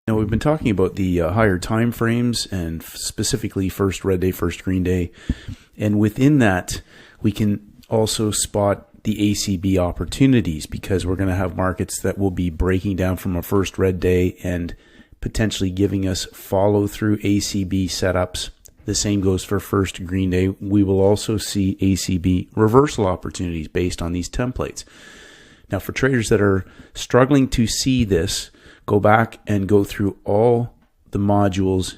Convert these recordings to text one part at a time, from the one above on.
Now, we've been talking about the higher time frames and specifically first red day, first green day. And within that, we can also spot the ACB opportunities because we're going to have markets that will be breaking down from a first red day and potentially giving us follow through ACB setups. The same goes for first green day. We will also see ACB reversal opportunities based on these templates. Now, for traders that are struggling to see this, go back and go through all the modules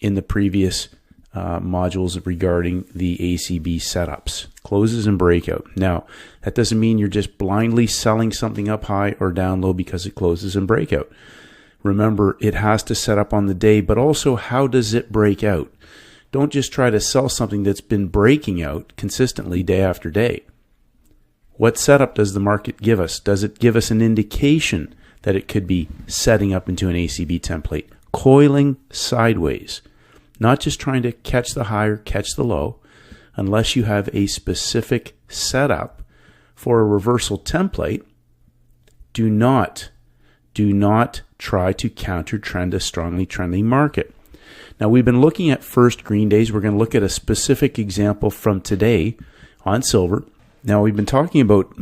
in the previous modules regarding the ACB setups, closes and breakout. Now, that doesn't mean you're just blindly selling something up high or down low because it closes and breakout. Remember, it has to set up on the day, but also how does it break out? Don't just try to sell something that's been breaking out consistently day after day. What setup does the market give us? Does it give us an indication that it could be setting up into an ACB template, coiling sideways, not just trying to catch the high or catch the low, unless you have a specific setup for a reversal template. Do not try to counter trend a strongly trending market. Now, we've been looking at first green days. We're going to look at a specific example from today on silver. Now, we've been talking about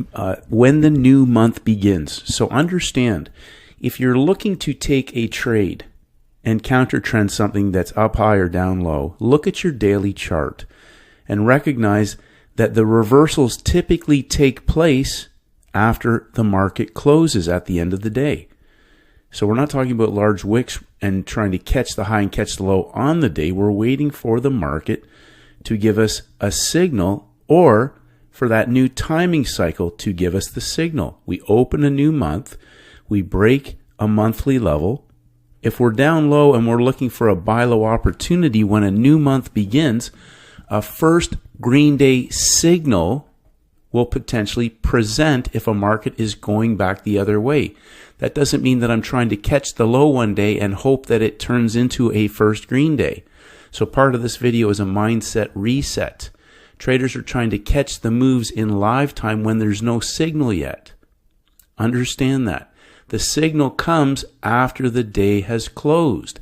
when the new month begins. So understand, if you're looking to take a trade and counter trend something that's up high or down low, look at your daily chart and recognize that the reversals typically take place after the market closes at the end of the day. So we're not talking about large wicks and trying to catch the high and catch the low on the day. We're waiting for the market to give us a signal or for that new timing cycle to give us the signal. We open a new month, we break a monthly level. If we're down low and we're looking for a buy low opportunity when a new month begins, a first green day signal will potentially present if a market is going back the other way. That doesn't mean that I'm trying to catch the low one day and hope that it turns into a first green day. So part of this video is a mindset reset. Traders are trying to catch the moves in live time when there's no signal yet. Understand that. The signal comes after the day has closed.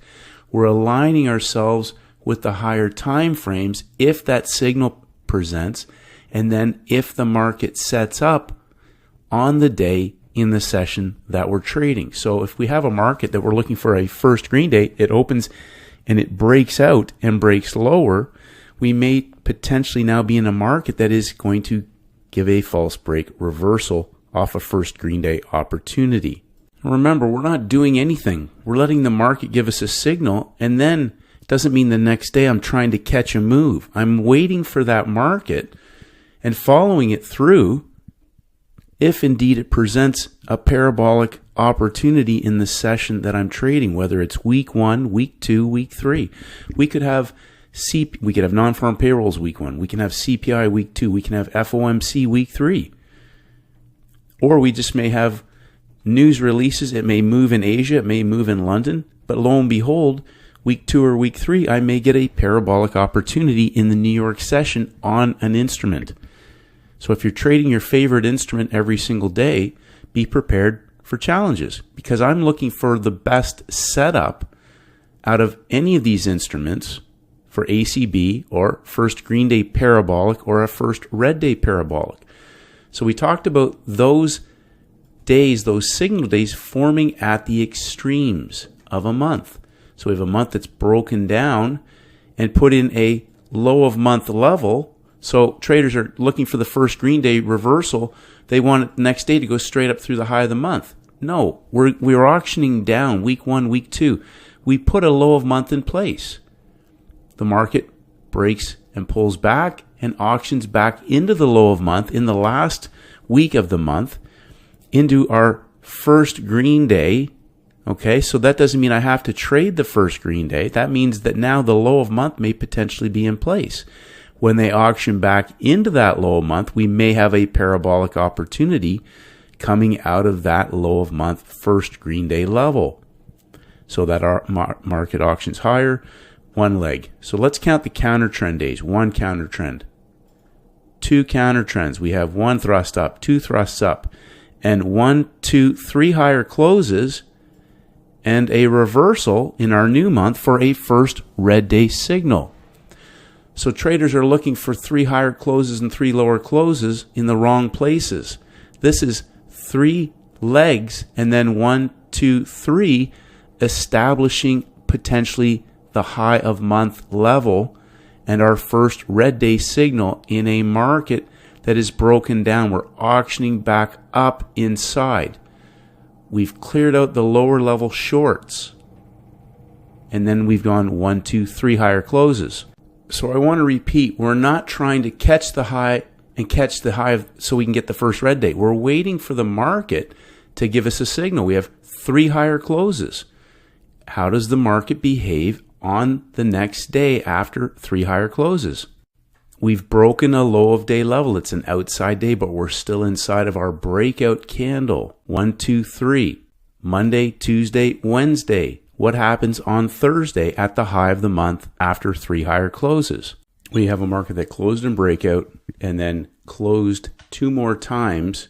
We're aligning ourselves with the higher time frames if that signal presents, and then if the market sets up on the day in the session that we're trading. So if we have a market that we're looking for a first green day, it opens and it breaks out and breaks lower, we may potentially now be in a market that is going to give a false break reversal off a first green day opportunity. Remember, we're not doing anything. We're letting the market give us a signal, and then it doesn't mean the next day I'm trying to catch a move. I'm waiting for that market and following it through if indeed it presents a parabolic opportunity in the session that I'm trading, whether it's week 1, week 2, week 3. We could have non-farm payrolls week 1. We can have CPI week 2. We can have FOMC week 3. Or we just may have news releases. It may move in Asia. It may move in London. But lo and behold, week 2 or week 3, I may get a parabolic opportunity in the New York session on an instrument. So if you're trading your favorite instrument every single day, be prepared for challenges, because I'm looking for the best setup out of any of these instruments for ACB or first green day parabolic or a first red day parabolic. So we talked about those days, those signal days forming at the extremes of a month. So we have a month that's broken down and put in a low of month level. So traders are looking for the first green day reversal. They want it the next day to go straight up through the high of the month. No, we're auctioning down week 1, week 2. We put a low of month in place. The market breaks and pulls back and auctions back into the low of month in the last week of the month into our first green day. Okay, so that doesn't mean I have to trade the first green day. That means that now the low of month may potentially be in place. When they auction back into that low of month, we may have a parabolic opportunity coming out of that low of month first green day level, so that our market auctions higher, one leg. So let's count the counter trend days. 1 counter trend, 2 counter trends. We have 1 thrust up, 2 thrusts up, and 1, 2, 3 higher closes, and a reversal in our new month for a first red day signal. So traders are looking for 3 higher closes and 3 lower closes in the wrong places. This is 3 legs and then 1, 2, 3, establishing potentially the high of month level and our first red day signal in a market that is broken down. We're auctioning back up inside. We've cleared out the lower level shorts. And then we've gone 1, 2, 3 higher closes. So I want to repeat, we're not trying to catch the high and catch the high so we can get the first red day. We're waiting for the market to give us a signal. We have 3 higher closes. How does the market behave on the next day after 3 higher closes? We've broken a low of day level. It's an outside day, but we're still inside of our breakout candle. 1, 2, 3. Monday, Tuesday, Wednesday. What happens on Thursday at the high of the month after 3 higher closes? We have a market that closed in breakout and then closed 2 more times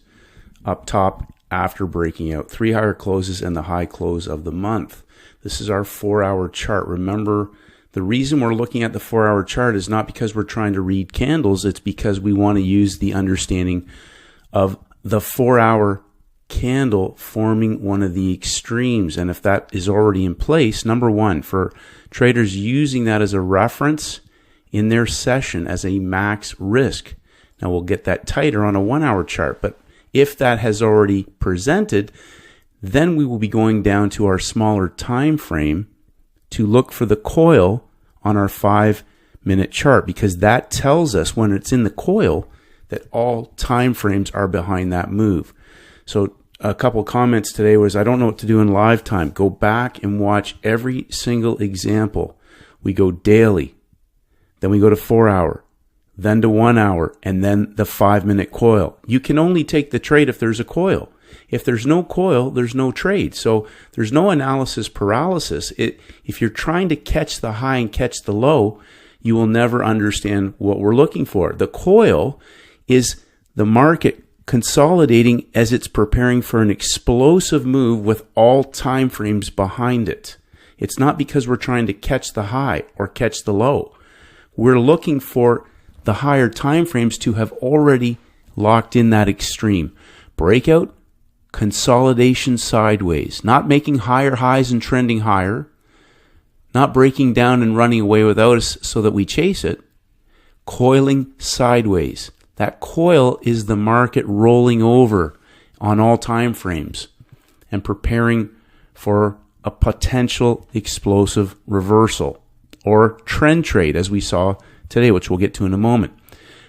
up top after breaking out. 3 higher closes and the high close of the month. This is our 4-hour chart. Remember, the reason we're looking at the 4-hour chart is not because we're trying to read candles. It's because we want to use the understanding of the 4-hour candle forming one of the extremes. And if that is already in place, number one, for traders using that as a reference in their session as a max risk. Now we'll get that tighter on a 1-hour chart, but if that has already presented, then we will be going down to our smaller time frame to look for the coil on our 5-minute chart, because that tells us when it's in the coil that all time frames are behind that move. So a couple comments today was, I don't know what to do in live time. Go back and watch every single example. We go daily, then we go to 4-hour, then to 1 hour, and then the 5-minute coil. You can only take the trade if there's a coil. If there's no coil, there's no trade. So there's no analysis paralysis. If you're trying to catch the high and catch the low, you will never understand what we're looking for. The coil is the market consolidating as it's preparing for an explosive move with all time frames behind it. It's not because we're trying to catch the high or catch the low. We're looking for the higher time frames to have already locked in that extreme. Breakout, consolidation sideways, not making higher highs and trending higher, not breaking down and running away without us so that we chase it, coiling sideways. That coil is the market rolling over on all time frames and preparing for a potential explosive reversal or trend trade, as we saw today, which we'll get to in a moment.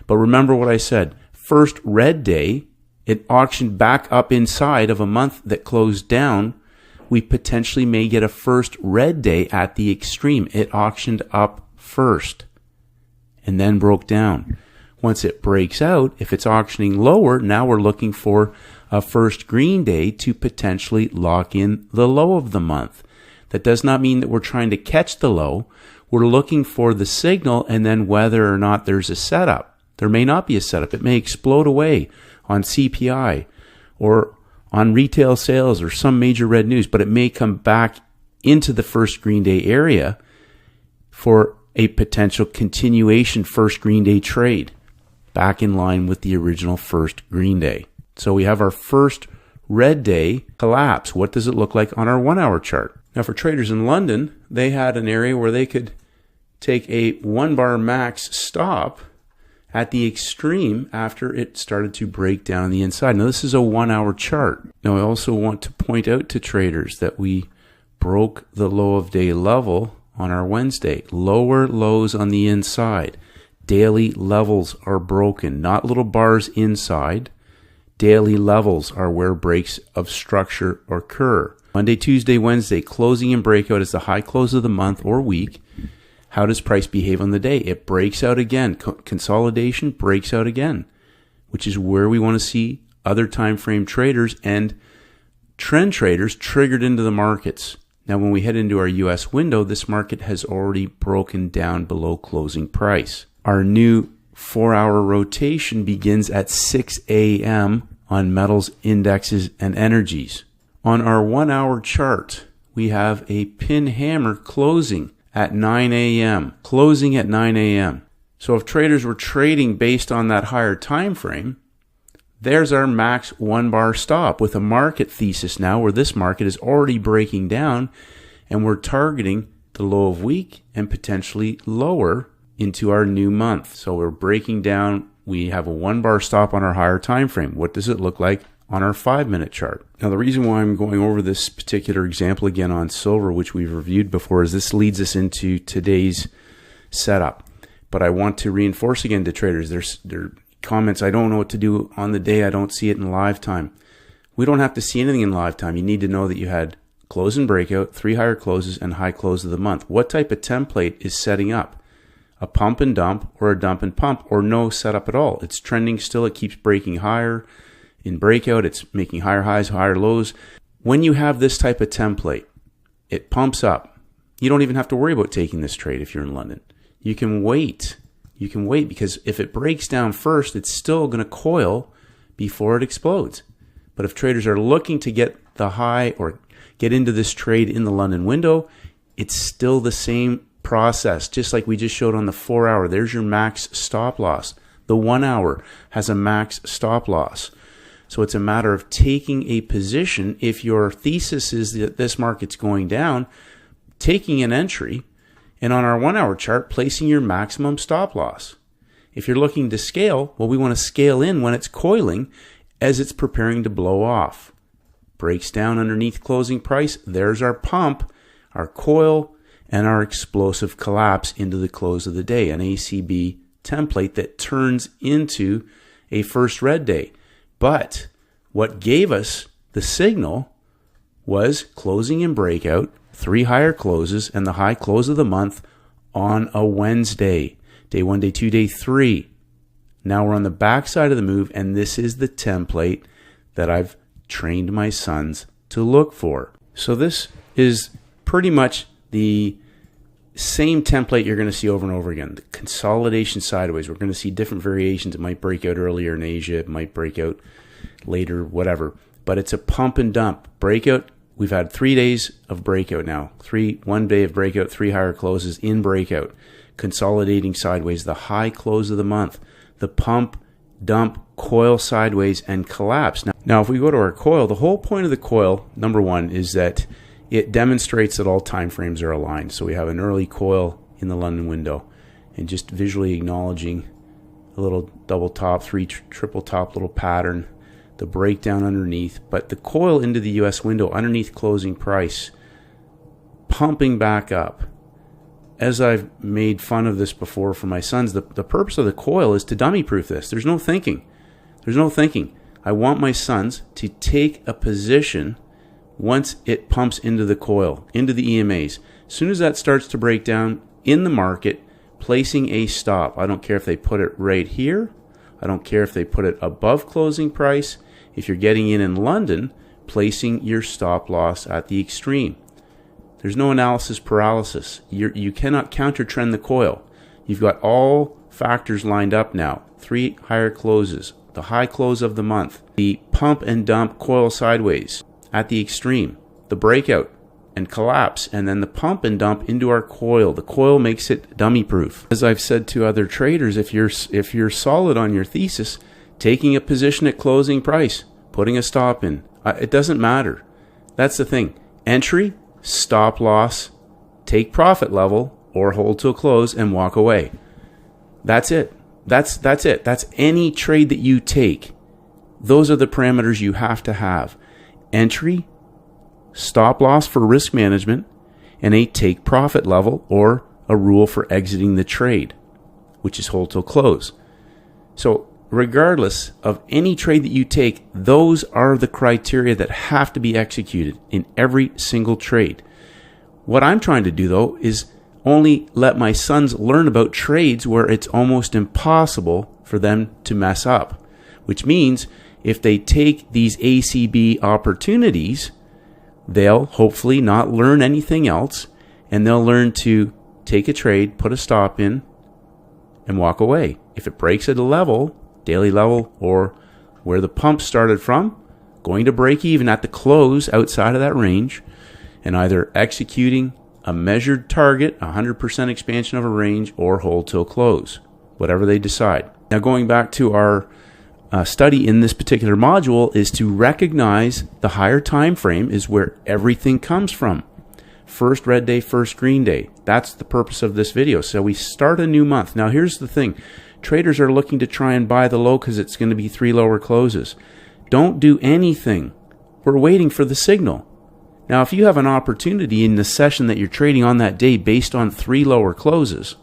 But remember what I said. First red day, it auctioned back up inside of a month that closed down. We potentially may get a first red day at the extreme. It auctioned up first and then broke down. Once it breaks out, if it's auctioning lower, now we're looking for a first green day to potentially lock in the low of the month. That does not mean that we're trying to catch the low. We're looking for the signal and then whether or not there's a setup. There may not be a setup. It may explode away on CPI or on retail sales or some major red news, but it may come back into the first green day area for a potential continuation first green day trade, back in line with the original first green day. So we have our first red day collapse. What does it look like on our 1-hour chart? Now for traders in London, they had an area where they could take a 1-bar max stop at the extreme after it started to break down on the inside. Now this is a 1-hour chart. Now I also want to point out to traders that we broke the low of day level on our Wednesday. Lower lows on the inside. Daily levels are broken, not little bars inside. Daily levels are where breaks of structure occur. Monday, Tuesday, Wednesday, closing and breakout is the high close of the month or week. How does price behave on the day? It breaks out again. Consolidation breaks out again, which is where we want to see other time frame traders and trend traders triggered into the markets. Now, when we head into our U.S. window, this market has already broken down below closing price. Our new 4-hour rotation begins at 6 a.m. on metals, indexes, and energies. On our 1-hour chart, we have a pin hammer closing at 9 a.m. Closing at 9 a.m. So if traders were trading based on that higher time frame, there's our max 1 bar stop with a market thesis now where this market is already breaking down and we're targeting the low of week and potentially lower into our new month. So we're breaking down. We have a 1 bar stop on our higher time frame. What does it look like on our 5-minute chart? Now, the reason why I'm going over this particular example again on silver, which we've reviewed before, is this leads us into today's setup. But I want to reinforce again to traders, there comments, I don't know what to do on the day, I don't see it in live time. We don't have to see anything in live time. You need to know that you had close and breakout, 3 higher closes, and high close of the month. What type of template is setting up? A pump and dump, or a dump and pump, or no setup at all? It's trending still, it keeps breaking higher. In breakout, it's making higher highs, higher lows. When you have this type of template, it pumps up. You don't even have to worry about taking this trade if you're in London. You can wait. You can wait because if it breaks down first, it's still going to coil before it explodes. But if traders are looking to get the high or get into this trade in the London window, it's still the same process. Just like we just showed on the 4 hour, there's your max stop loss. The 1 hour has a max stop loss. So it's a matter of taking a position. If your thesis is that this market's going down, taking an entry, and on our 1 hour chart, placing your maximum stop loss. If you're looking to scale, well, we want to scale in when it's coiling as it's preparing to blow off. Breaks down underneath closing price. There's our pump, our coil, and our explosive collapse into the close of the day, an ACB template that turns into a first red day. But what gave us the signal was closing and breakout, 3 higher closes, and the high close of the month on a Wednesday. Day 1, day 2, day 3. Now we're on the backside of the move, and this is the template that I've trained my sons to look for. So this is pretty much the same template you're going to see over and over again. The consolidation sideways. We're going to see different variations. It might break out earlier in Asia. It might break out later, whatever. But it's a pump and dump. Breakout. We've had 3 days of breakout now. 1 day of breakout, 3 higher closes in breakout. Consolidating sideways. The high close of the month. The pump, dump, coil sideways, and collapse. Now, if we go to our coil, the whole point of the coil, number one, is that it demonstrates that all time frames are aligned. So we have an early coil in the London window, and just visually acknowledging a little double top, 3 triple top little pattern, the breakdown underneath, but the coil into the US window underneath closing price, pumping back up. As I've made fun of this before for my sons, the purpose of the coil is to dummy proof this. There's no thinking. There's no thinking. I want my sons to take a position once it pumps into the coil, into the EMAs. As soon as that starts to break down in the market, placing a stop. I don't care if they put it right here. I don't care if they put it above closing price. If you're getting in London, placing your stop loss at the extreme. There's no analysis paralysis. You cannot counter trend the coil. You've got all factors lined up now. 3 higher closes, the high close of the month, the pump and dump coil sideways at the extreme, the breakout and collapse, and then the pump and dump into our coil. The coil makes it dummy proof. As I've said to other traders, if you're solid on your thesis, taking a position at closing price, putting a stop in, it doesn't matter. That's the thing. Entry, stop loss, take profit level, or hold to a close and walk away. That's it. That's it. That's any trade that you take. Those are the parameters you have to have. Entry, stop loss for risk management, and a take profit level or a rule for exiting the trade, which is hold till close. So regardless of any trade that you take, those are the criteria that have to be executed in every single trade. What I'm trying to do, though, is only let my sons learn about trades where it's almost impossible for them to mess up, which means if they take these ACB opportunities, they'll hopefully not learn anything else, and they'll learn to take a trade, put a stop in, and walk away. If it breaks at a level, daily level, or where the pump started from, going to break even at the close outside of that range, and either executing a measured target, 100% expansion of a range, or hold till close, whatever they decide. Now, going back to our study in this particular module, is to recognize the higher time frame is where everything comes from. First red day, first green day. That's the purpose of this video. So we start a new month. Now here's the thing. Traders are looking to try and buy the low because it's going to be 3 lower closes. Don't do anything. We're waiting for the signal. Now if you have an opportunity in the session that you're trading on that day based on 3 lower closes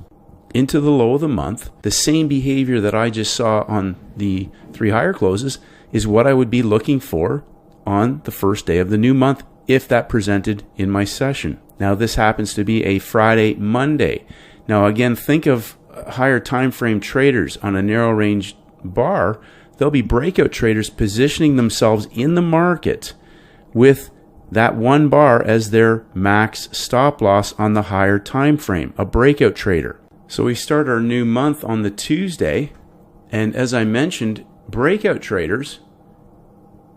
into the low of the month, the same behavior that I just saw on the 3 higher closes is what I would be looking for on the first day of the new month if that presented in my session. Now this happens to be a Friday, Monday. Now again, think of higher time frame traders on a narrow range bar. They'll be breakout traders positioning themselves in the market with that one bar as their max stop loss on the higher time frame, a breakout trader. So we start our new month on the Tuesday, and as I mentioned, breakout traders,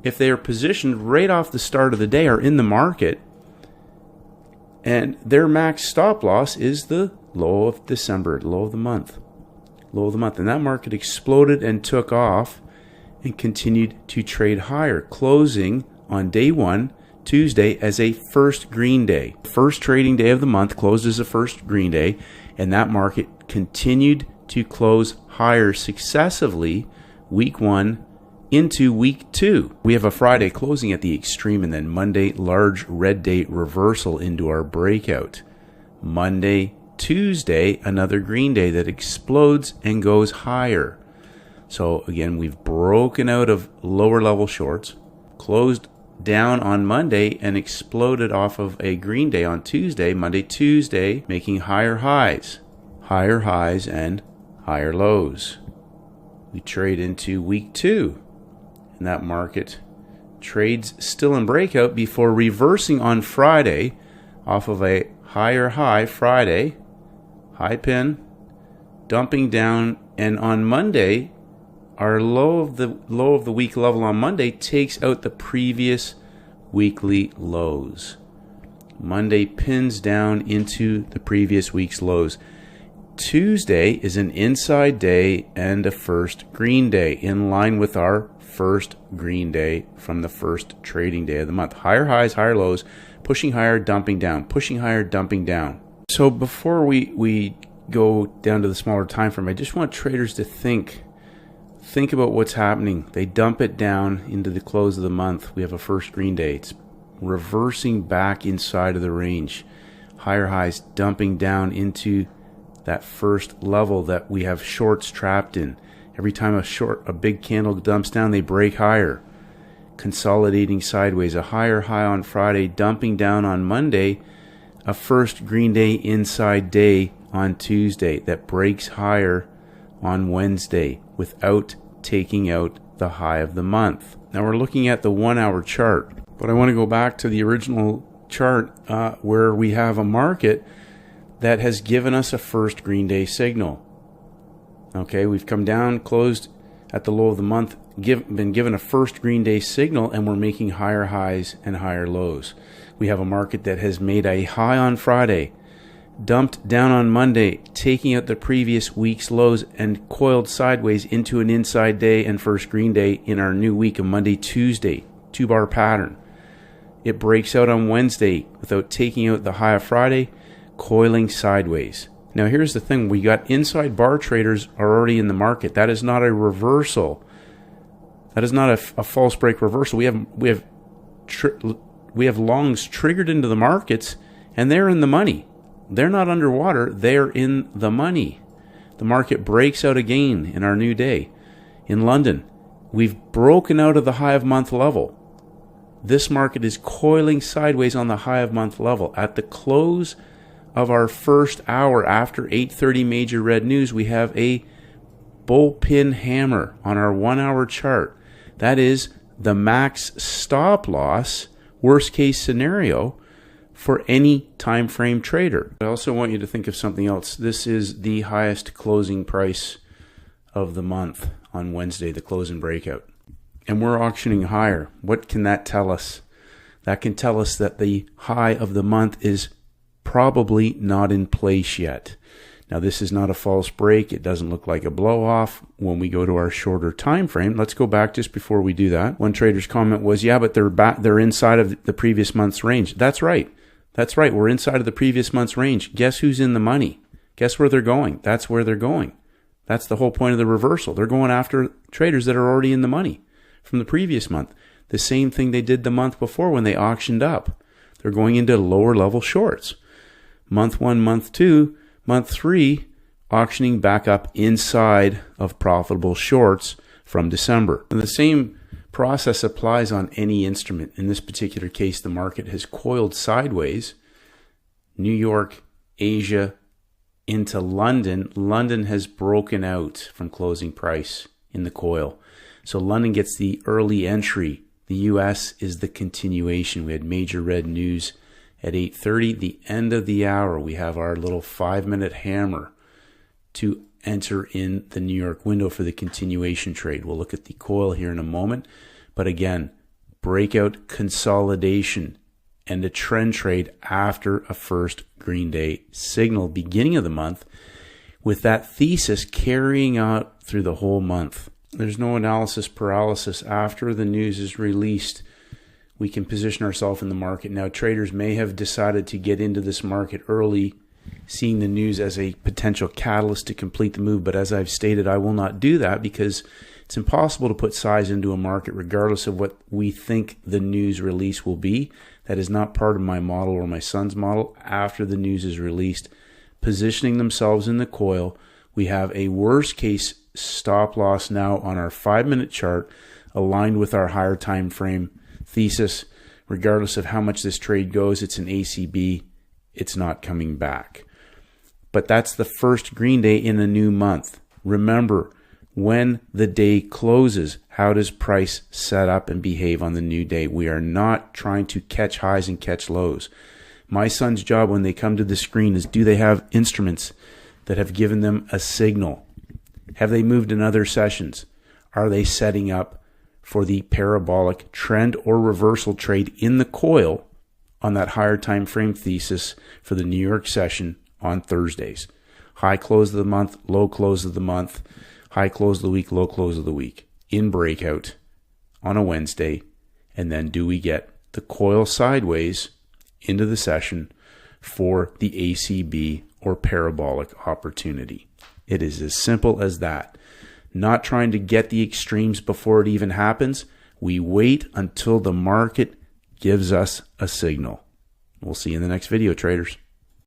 if they are positioned right off the start of the day, are in the market, and their max stop loss is the low of December, low of the month. And that market exploded and took off and continued to trade higher, closing on day 1, Tuesday, as a first green day. First trading day of the month closed as a first green day, and that market continued to close higher successively week 1 into week 2. We have a Friday closing at the extreme, and then Monday, large red day reversal into our breakout. Monday, Tuesday, another green day that explodes and goes higher. So again, we've broken out of lower level shorts, closed down on Monday, and exploded off of a green day on Tuesday. Monday, Tuesday, making higher highs and higher lows. We trade into week 2. And that market trades still in breakout before reversing on Friday off of a higher high Friday, high pin, dumping down, and on Monday, our low of the week level on Monday takes out the previous weekly lows. Monday pins down into the previous week's lows. Tuesday is an inside day and a first green day in line with our first green day from the first trading day of the month. Higher highs, higher lows, pushing higher, dumping down, pushing higher, dumping down. So before we go down to the smaller time frame, I just want traders to think about what's happening. They dump it down into the close of the month. We have a first green day. It's reversing back inside of the range. Higher highs dumping down into that first level that we have shorts trapped in. Every time a big candle dumps down, they break higher, consolidating sideways. A higher high on Friday, dumping down on Monday, a first green day inside day on Tuesday that breaks higher on Wednesday without taking out the high of the month. Now we're looking at the 1 hour chart, but I want to go back to the original chart where we have a market that has given us a first green day signal. Okay, we've come down, closed at the low of the month, been given a first green day signal, and we're making higher highs and higher lows. We have a market that has made a high on Friday, dumped down on Monday, taking out the previous week's lows, and coiled sideways into an inside day and first green day in our new week of Monday, Tuesday, 2-bar pattern. It breaks out on Wednesday without taking out the high of Friday, coiling sideways. Now here's the thing, we got inside bar traders are already in the market. That is not a reversal. That is not a false break reversal. We have longs triggered into the markets, and they're in the money. They're not underwater, they're in the money. The market breaks out again in our new day. In London, we've broken out of the high of month level. This market is coiling sideways on the high of month level. At the close of our first hour after 8:30 major red news, we have a bullpen hammer on our 1 hour chart. That is the max stop loss, worst case scenario, for any time frame trader. I also want you to think of something else. This is the highest closing price of the month on Wednesday, the close and breakout. And we're auctioning higher. What can that tell us? that can tell us that the high of the month is probably not in place yet. Now, this is not a false break. It doesn't look like a blow off. When we go to our shorter time frame, let's go back just before we do that. One trader's comment was, yeah, but they're inside of the previous month's range. That's right. That's right. We're inside of the previous month's range. Guess who's in the money? Guess where they're going? That's where they're going. That's the whole point of the reversal. They're going after traders that are already in the money from the previous month. The same thing they did the month before when they auctioned up. They're going into lower level shorts. Month 1, month 2, month 3, auctioning back up inside of profitable shorts from December. And the same process applies on any instrument. In this particular case, the market has coiled sideways. New York, Asia, into London. London has broken out from closing price in the coil. So London gets the early entry. The US is the continuation. We had major red news at 8:30, the end of the hour. We have our little 5-minute hammer to enter in the New York window for the continuation trade. We'll look at the coil here in a moment. But again, breakout consolidation and a trend trade after a first green day signal beginning of the month, with that thesis carrying out through the whole month. There's no analysis paralysis. After the news is released, we can position ourselves in the market. Now, traders may have decided to get into this market early, seeing the news as a potential catalyst to complete the move. But as I've stated, I will not do that because it's impossible to put size into a market regardless of what we think the news release will be. That is not part of my model or my son's model. After the news is released, positioning themselves in the coil, we have a worst case stop loss now on our 5-minute chart aligned with our higher time frame thesis. Regardless of how much this trade goes, it's an ACB, it's not coming back. But that's the first green day in a new month. Remember, when the day closes, how does price set up and behave on the new day? We are not trying to catch highs and catch lows. My son's job when they come to the screen is, do they have instruments that have given them a signal? Have they moved in other sessions? Are they setting up for the parabolic trend or reversal trade in the coil on that higher time frame thesis for the New York session on Thursdays? High close of the month, low close of the month, high close of the week, low close of the week, in breakout on a Wednesday. And then do we get the coil sideways into the session for the ACB or parabolic opportunity? It is as simple as that. Not trying to get the extremes before it even happens. We wait until the market gives us a signal. We'll see you in the next video, traders.